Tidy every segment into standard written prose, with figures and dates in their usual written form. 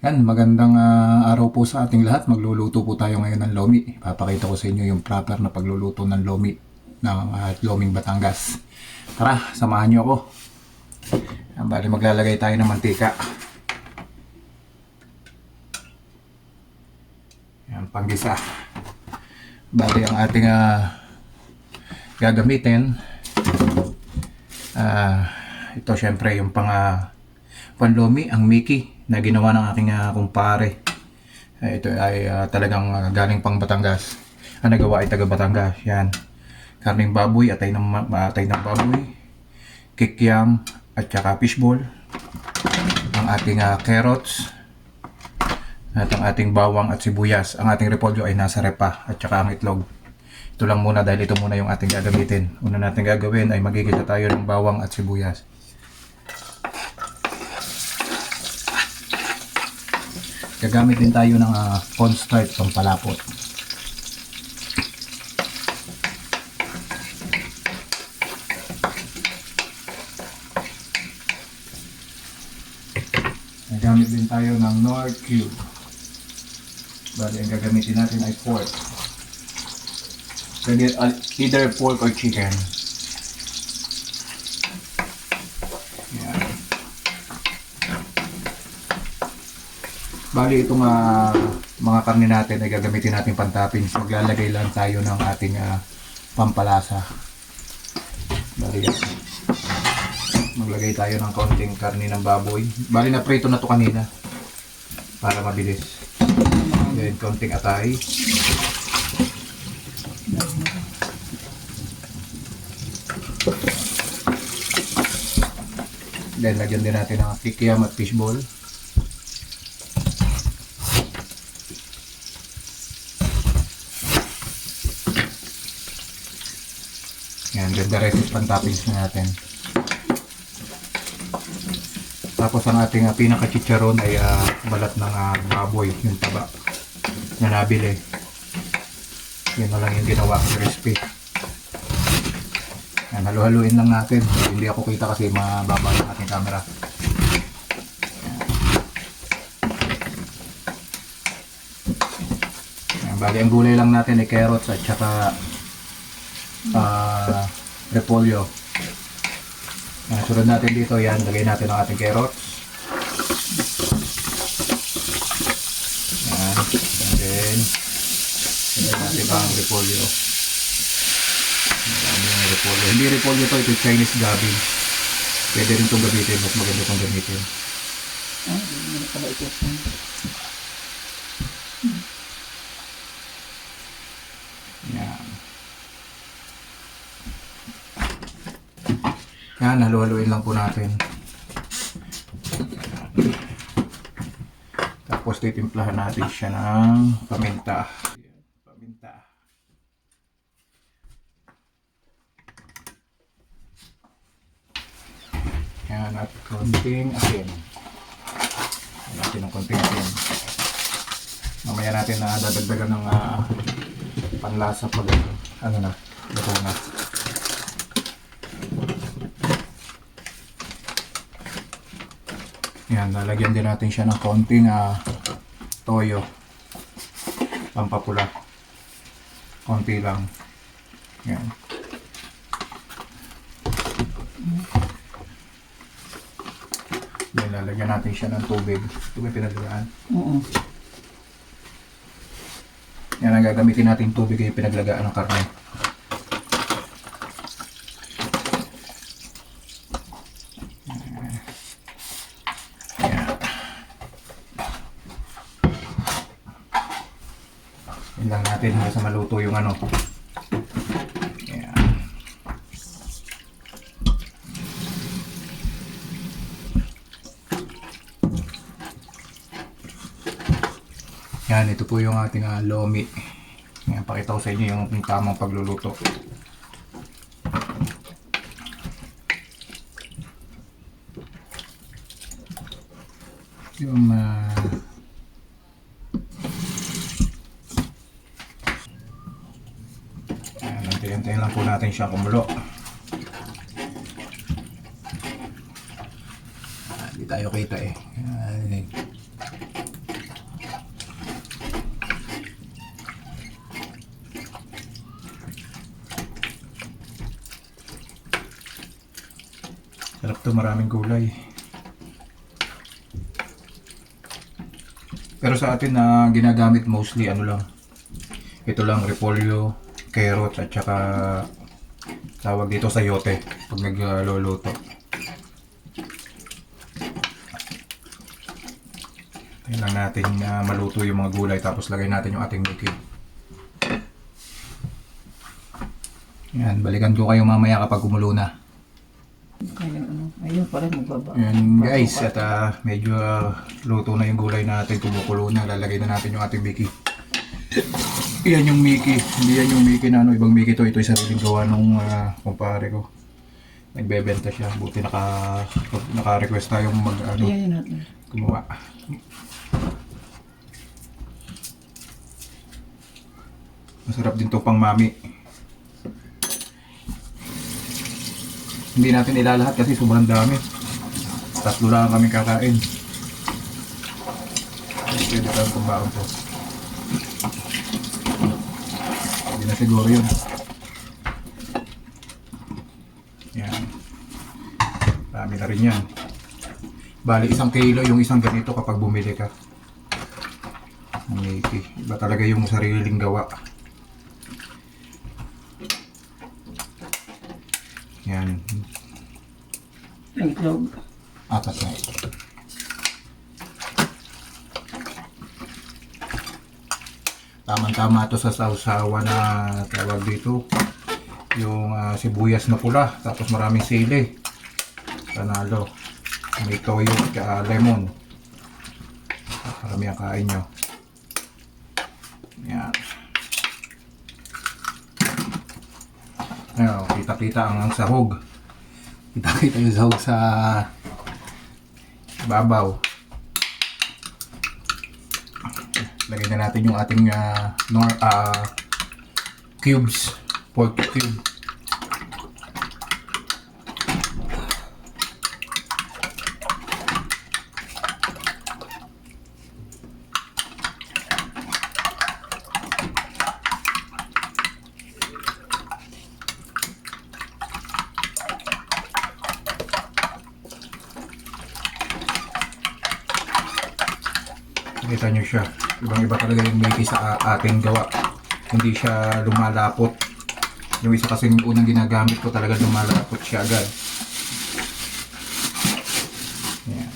Yan, magandang araw po sa ating lahat. Magluluto po tayo ngayon ng lomi. Papakita ko sa inyo yung proper na pagluluto ng lomi ng loming Batangas. Tara, samahan niyo ako. Yan, bali maglalagay tayo ng mantika. Yan, panggisa. Bali ang ating gagamitin. Ito syempre yung panlomi, ang Mickey na ginawa ng aking kumpare. Ito ay talagang galing pang Batangas. Ang nagawa ay taga Batangas. Yan. Karning baboy, atay ng baboy, kikiam, at saka fishball. Ang ating carrots, at ang ating bawang at sibuyas. Ang ating repolyo ay nasa repa, at saka ang itlog. Ito lang muna dahil ito muna yung ating gagamitin. Una natin gagawin ay magigisa tayo ng bawang at sibuyas. Gagamit din tayo ng cornstarch pang palapot. Gagamit din tayo ng Knorr cube. Bali, ang gagamitin natin ay pork. Pwede either pork or chicken. Yan. Bali, itong mga karne natin ay gagamitin natin pang-toppings. Maglalagay lang tayo ng ating pampalasa. Bali, yan. Maglagay tayo ng konting karne ng baboy. Bali, na prito na to kanina para mabilis. Then konting atay. Then lagyan din natin ng kikiam at fishball. Yan, ganda rin pang toppings na natin. Tapos ang ating pinaka-chicharon ay balat ng baboy, yung taba na nabili. Yan na lang yung ginawa ko recipe. Yan, halu-haluin lang natin. Hindi ako kita kasi mababa yung ating camera. Yan, bali ang gulay lang natin ay carrots at saka repolyo. Sunod natin dito, yan, lagay natin ang ating carrots. Yan, and then lagay natin ang repolyo. Yung repolyo. Hindi repolyo to, ito Chinese gabi. Pwede rin itong gamitin, mas maganda itong gamitin. Hindi na pala ito. Yan. Yan, halu-haluin lang po natin. Tapos titimplahan natin siya ng paminta. Paminta. Yan, at konting asin. Yan natin ng konting asin. Mamaya natin na dadagdagan ng panlasa pag ano na, luto na. Yan, lalagyan din natin siya ng konting toyo. Pampapula. Konti lang. Yan. Yan, lalagyan natin siya ng tubig. Ito ba pinaglagaan? Oo. Yan, ang gagamitin natin tubig ay pinaglagaan ng karne. Yan lang natin hanggang sa maluto yung ano. Yan. Yan, ito po yung ating lomi. Yan, pakita ko sa inyo yung tamang pagluluto. Yung antayin lang po natin siya kumulo. Hindi tayo kita eh. Ito maraming gulay. Pero sa atin na ginagamit mostly ano lang. Ito lang, repolyo, carrots at saka tawag dito sayote pag nagluluto. Kailangan natin maluto yung mga gulay tapos lagay natin yung ating Mickey. Yan, balikan ko kayo mamaya kapag kumulo na. Ayun pala magbaba. Yan guys, at medyo luto na yung gulay natin, kumukulo na, lalagay na natin yung ating Mickey. Yan yung Mickey, hindi yan yung Mickey na ano, ibang Mickey to, ito yung sariling gawa nung kumpare ko. Nagbebenta siya, buti naka-request tayong Ayan natin. gumawa. Masarap din to pang mami. Hindi natin ilalahat kasi sobrang dami. 3 lang kami kakain. Pwede lang kung baon to. Hindi na siguro yun. Yan. Dami na rin yan. Bali 1 kilo yung isang ganito kapag bumili ka. Ang Mickey. Iba talaga yung sariling gawa. Yan. Ang itlog. 4 na. Tama-tama to sa sausawa na tawag dito. Yung sibuyas na pula. Tapos maraming sili. Panalo. May toyo at lemon. Marami ang kain nyo. Yan. Ayun, kita-kita ang sahog. Kita-kita yung sahog sa babaw. Lagyan na natin yung ating cubes. Pork cube. Kita nyo siya. Ibang-iba talaga yung Mickey sa ating gawa. Hindi siya lumalapot. Yung isa kasing unang ginagamit ko talaga lumalapot siya agad. Yan.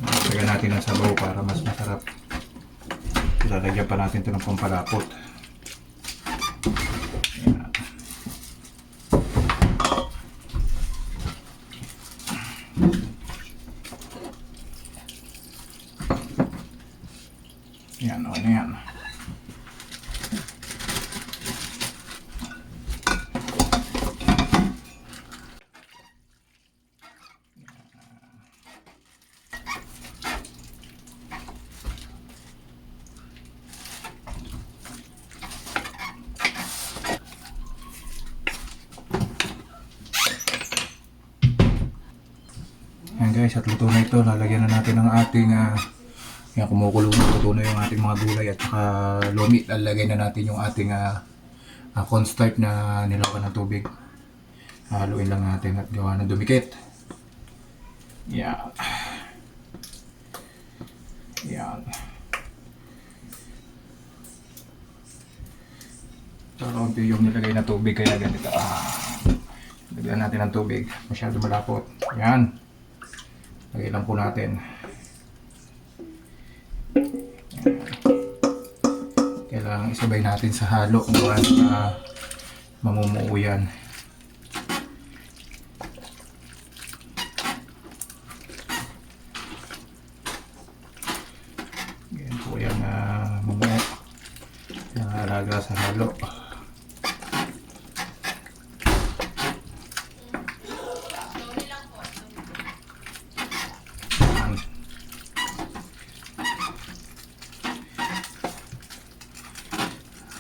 Lagyan natin ang sabaw para mas masarap. Ilalagyan pa natin ito ng pampalapot. Yan. Yan, o na yan. Yan guys, at luto na ito. Lalagyan na natin ang ating yan, kumukulo na, luto na yung ating mga gulay at saka lomi. Lalagay na natin yung ating cornstarch na nilawan ng tubig. Haluin lang natin at gawa na dumikit. Yan. Yan. So, kaunti yung nilagay na tubig kaya ganito. Lagyan natin ng tubig. Masyado malapot. Yan. Lagay lang po natin. Kailangan isabay natin sa halo kung mamumuo yan. Yan po yung mamumuo. Yung halaga sa halo.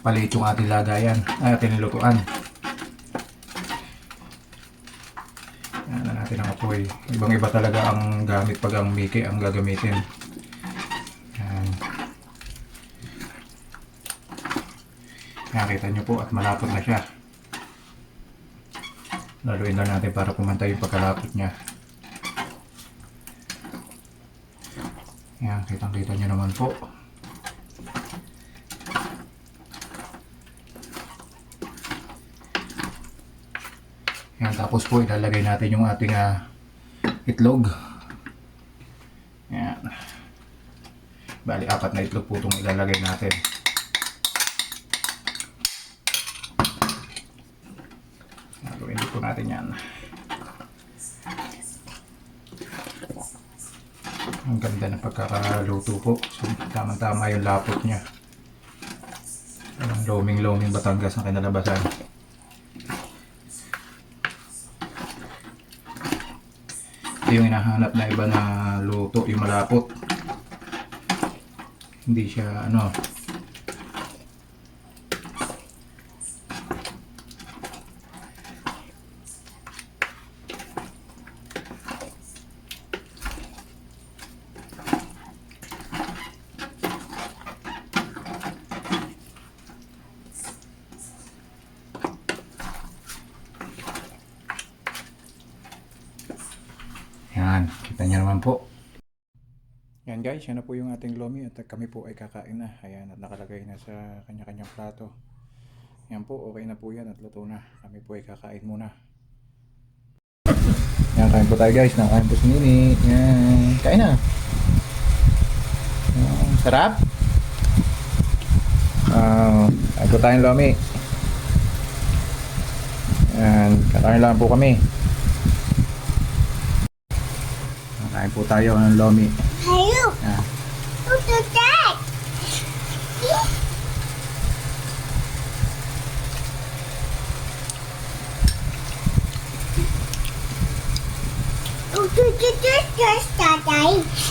Palit yung ating lagayan, ating nilutuan. Yan na natin ang apoy. Ibang-iba talaga ang gamit pag ang Mickey ang gagamitin. Yan. Nakita nyo po at malapot na siya. Laluin lang natin para pumantay yung pagkalapot niya. Yan, kitang-kita nyo naman po. Yan, tapos po ilalagay natin yung ating itlog. Yan. Bali, 4 na itlog po itong ilalagay natin. Gawin po natin yan. Ang ganda ng pagkakaluto po. So, tama-tama yung lapot niya. Loming-loming Batangas ang kinalabasan. Ito yung hinahanap na iba na luto, yung malapot. Hindi siya ano. Yan, kita niyo naman po. Yan guys, yan na po yung ating lomi at kami po ay kakain na. Ayan, at nakalagay na sa kanya-kanyang plato. Yan po, okay na po yan at luto na. Kami po ay kakain muna. Yan, kain po tayo guys. Nakain po si Nini. Yan, kain na. Yan, sarap. Kain po tayong lomi. Yan, kakain lang po kami. Kain po tayo ng lomi. Hello. Yan. Who's the dad? Who's the dad?